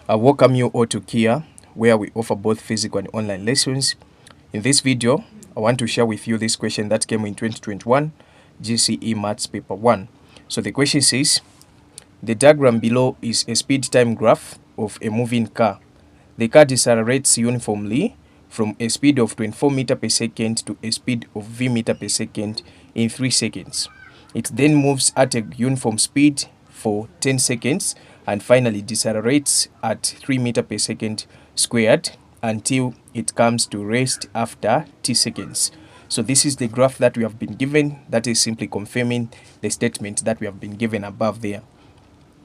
I welcome you all to Kia, where we offer both physical and online lessons. In this video, I want to share with you this question that came in 2021 GCE Maths Paper 1. So the question says, the diagram below is a speed time graph of a moving car. The car decelerates uniformly from a speed of 24 meters per second to a speed of v meter per second in 3 seconds. It then moves at a uniform speed for 10 seconds and finally decelerates at 3 meters per second squared until it comes to rest after t seconds. So this is the graph that we have been given. That is simply confirming the statement that we have been given above there.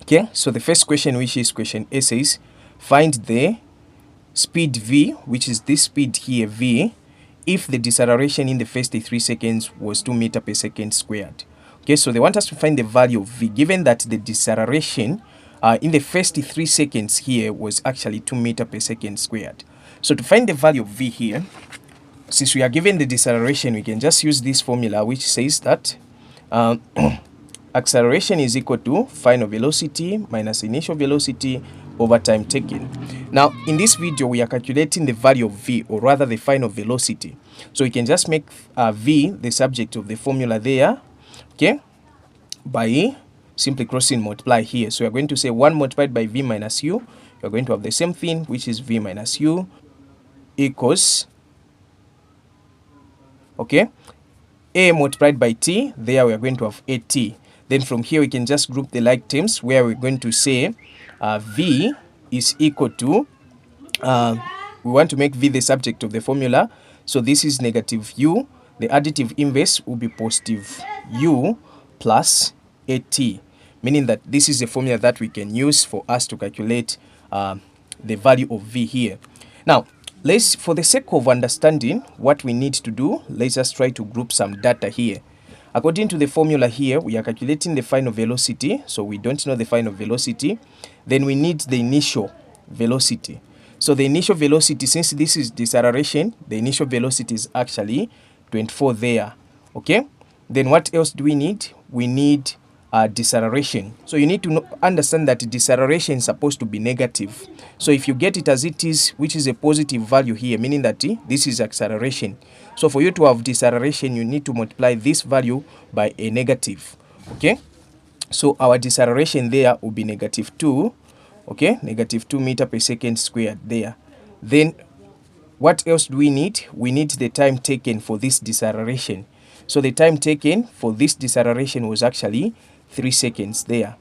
Okay, so the first question, which is question A, says find the speed v, which is this speed here v, if the deceleration in the first 3 seconds was 2 meters per second squared. Okay, so they want us to find the value of v, given that the deceleration in the first 3 seconds here was actually 2 meters per second squared. So to find the value of v here, since we are given the deceleration, we can just use this formula which says that acceleration is equal to final velocity minus initial velocity over time taken. Now in this video we are calculating the value of v, or rather the final velocity. So we can just make v the subject of the formula there, okay, by simply crossing multiply here. So we are going to say 1 multiplied by v minus u. We are going to have the same thing, which is v minus u equals, okay, a multiplied by t. There we are going to have at. Then from here we can just group the like terms, where we're going to say v is equal to, we want to make v the subject of the formula. So this is negative u. The additive inverse will be positive u plus at, meaning that this is a formula that we can use for us to calculate the value of v here. Now, for the sake of understanding what we need to do, let's just try to group some data here. According to the formula here, we are calculating the final velocity, so we don't know the final velocity. Then we need the initial velocity. So the initial velocity, since this is deceleration, the initial velocity is actually 24 there, okay? Then what else do we need? We need deceleration. So you need to understand that deceleration is supposed to be negative. So if you get it as it is, which is a positive value here, meaning that this is acceleration. So for you to have deceleration, you need to multiply this value by a negative, okay? So our deceleration there will be negative 2, okay? Negative 2 meters per second squared there. Then what else do we need? We need the time taken for this deceleration. So the time taken for this deceleration was actually 3 seconds there.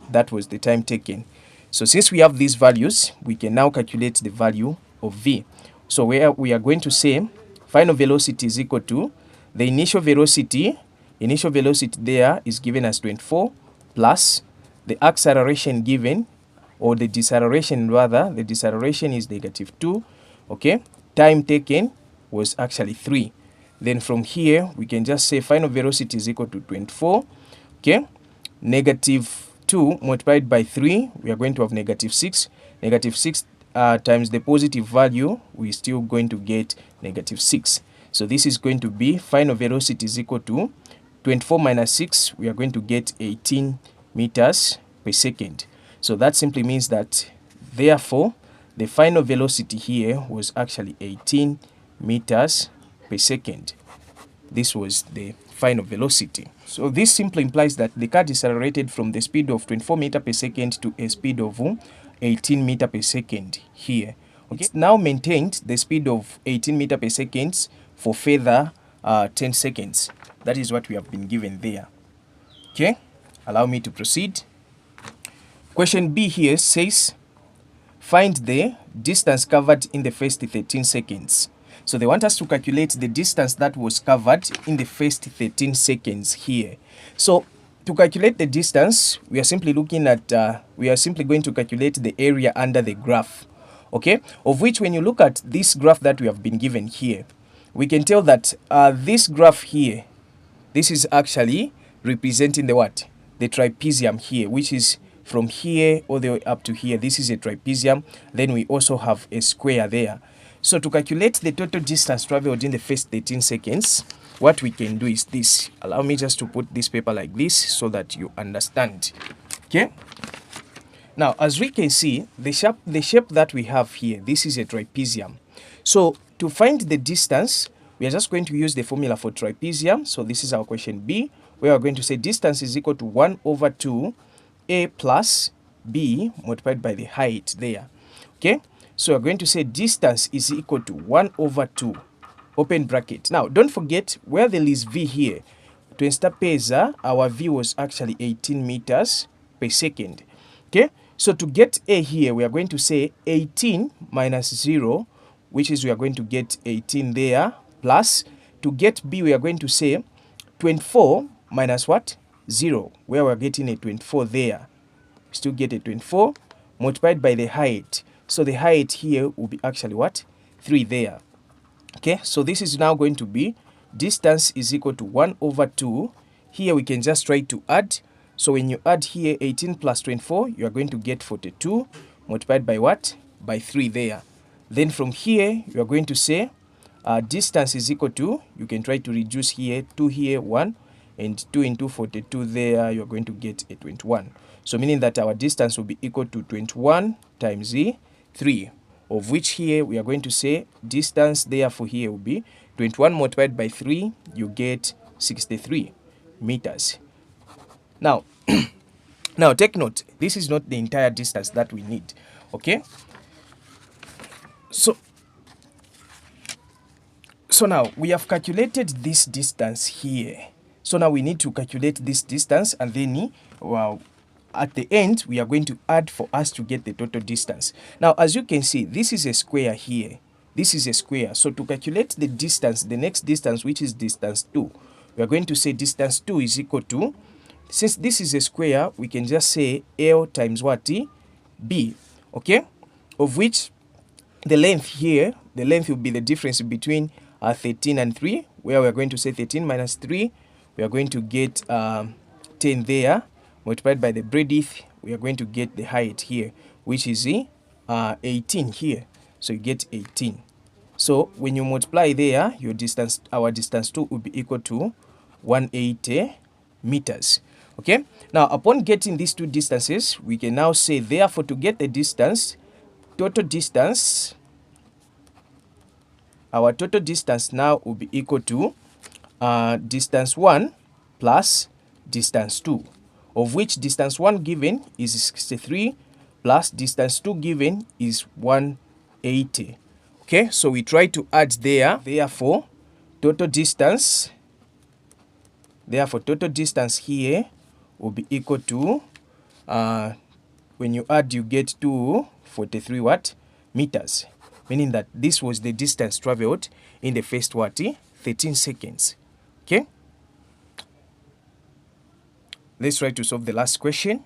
That was the time taken. So since we have these values, we can now calculate the value of v. So where we are going to say final velocity is equal to the initial velocity. Initial velocity there is given as 24 plus the acceleration given, or the deceleration rather, the deceleration is negative 2, okay? Time taken was actually 3. Then from here, we can just say final velocity is equal to 24, okay? Negative 2 multiplied by 3, we are going to have negative 6. Negative 6 times the positive value, we're still going to get negative 6. So this is going to be final velocity is equal to 24 minus 6, we are going to get 18 meters per second. So that simply means that, therefore, the final velocity here was actually 18 meters per second. This was the final velocity. So this simply implies that the car decelerated from the speed of 24 meters per second to a speed of 18 meters per second here. Okay. It's now maintained the speed of 18 meters per second for further 10 seconds. That is what we have been given there. Okay, allow me to proceed. Question B here says, find the distance covered in the first 13 seconds. So they want us to calculate the distance that was covered in the first 13 seconds here. So to calculate the distance, we are simply looking at, we are simply going to calculate the area under the graph, okay? Of which, when you look at this graph that we have been given here, we can tell that this graph here, this is actually representing the what? The trapezium here, which is from here all the way up to here. This is a trapezium. Then we also have a square there. So to calculate the total distance traveled in the first 13 seconds, what we can do is this. Allow me just to put this paper like this so that you understand. Okay. Now, as we can see, the shape that we have here, this is a trapezium. So to find the distance, we are just going to use the formula for trapezium. So this is our question B, where we're going to say distance is equal to 1 over 2 A plus B multiplied by the height there. Okay, so we're going to say distance is equal to 1 over 2, open bracket. Now, don't forget where there is V here. Pesa, our V was actually 18 meters per second. Okay, so to get A here, we are going to say 18 minus 0, which is we are going to get 18 there, plus to get B, we are going to say 24 minus what? 0, where we're getting a 24 there. Still get a 24 multiplied by the height. So the height here will be actually what? 3 there. Okay, so this is now going to be distance is equal to 1 over 2. Here we can just try to add. So when you add here 18 plus 24, you are going to get 42 multiplied by what? By 3 there. Then from here, you are going to say distance is equal to, you can try to reduce here, 2 here, 1, and 2 into 42 there, you're going to get a 21. So meaning that our distance will be equal to 21 times 3, of which here we are going to say distance therefore here will be 21 multiplied by 3, you get 63 meters. Now, now take note, this is not the entire distance that we need, okay? So now we have calculated this distance here. So now we need to calculate this distance, and then at the end we are going to add for us to get the total distance. Now, as you can see, this is a square here. This is a square. So to calculate the distance, the next distance, which is distance 2, we are going to say distance 2 is equal to, since this is a square, we can just say L times what? B. Okay? Of which the length here, the length will be the difference between 13 and 3, where we are going to say 13 minus 3, we are going to get 10 there, multiplied by the breadth, we are going to get the height here, which is 18 here. So you get 18. So when you multiply there, your distance, our distance 2 will be equal to 180 meters. Okay, now upon getting these two distances, we can now say therefore to get the distance, total distance, our total distance now will be equal to distance 1 plus distance 2, of which distance 1 given is 63 plus distance 2 given is 180. Okay, so we try to add there, therefore total distance here will be equal to, when you add you get to 43 what? Meters. Meaning that this was the distance traveled in the first what? 13 seconds. Okay? Let's try to solve the last question.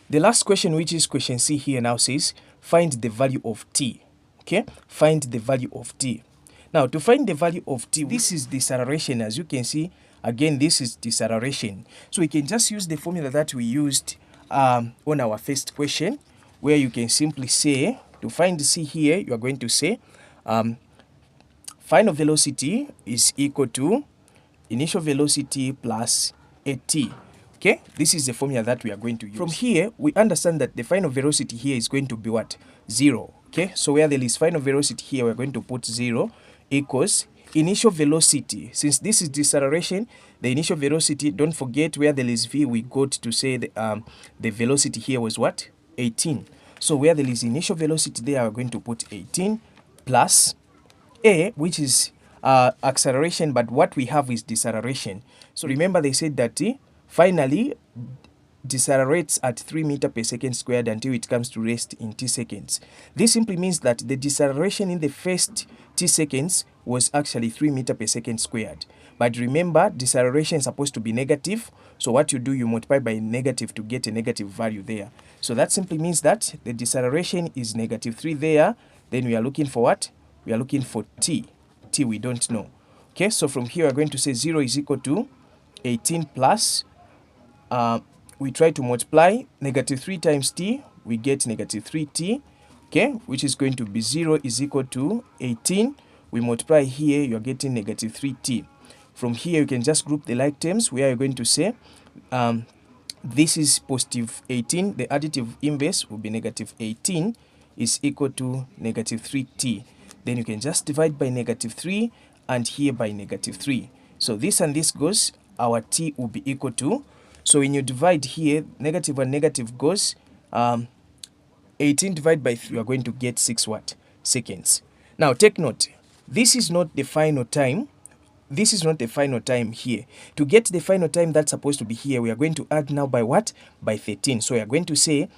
The last question, which is question C here, now says, find the value of t. Okay? Find the value of t. Now, to find the value of t, this is deceleration. As you can see, again, this is deceleration. So we can just use the formula that we used on our first question, where you can simply say, to find c here, you are going to say, final velocity is equal to initial velocity plus at. Okay, this is the formula that we are going to use. From here, we understand that the final velocity here is going to be what? 0. Okay, so where there is final velocity here, we're going to put 0 equals initial velocity. Since this is deceleration, the initial velocity, don't forget where there is v, we got to say the velocity here was what? 18. So where there is initial velocity there, we're going to put 18 plus a, which is acceleration, but what we have is deceleration. So remember they said that finally decelerates at 3 meters per second squared until it comes to rest in t seconds. This simply means that the deceleration in the first t seconds was actually 3 meters per second squared. But remember, deceleration is supposed to be negative. So what you do, you multiply by negative to get a negative value there. So that simply means that the deceleration is -3 there. Then we are looking for what? We are looking for t. T we don't know. Okay, so from here we're going to say 0 is equal to 18 plus, we try to multiply -3 times t, we get -3t, okay, which is going to be 0 is equal to 18. We multiply here, you're getting -3t. From here, you can just group the like terms, where you're going to say this is positive 18. The additive inverse will be negative 18 is equal to negative 3t. Then you can just divide by negative 3 and here by negative 3. So this and this goes, our t will be equal to, so when you divide here, negative and negative goes, 18 divided by 3, you are going to get 6 what? Seconds. Now take note, this is not the final time. This is not the final time here. To get the final time that's supposed to be here, we are going to add now by what? By 13. So we are going to say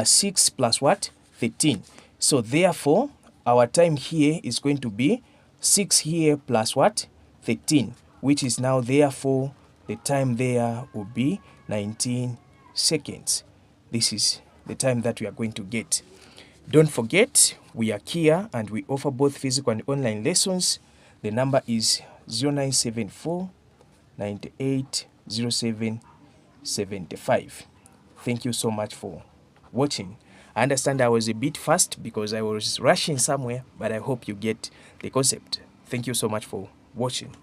6 plus what? 13. So therefore, our time here is going to be 6 here plus what? 13, which is now therefore the time there will be 19 seconds. This is the time that we are going to get. Don't forget, we are Kia and we offer both physical and online lessons. The number is 0974 98 07 75. Thank you so much for watching. I understand I was a bit fast because I was rushing somewhere, but I hope you get the concept. Thank you so much for watching.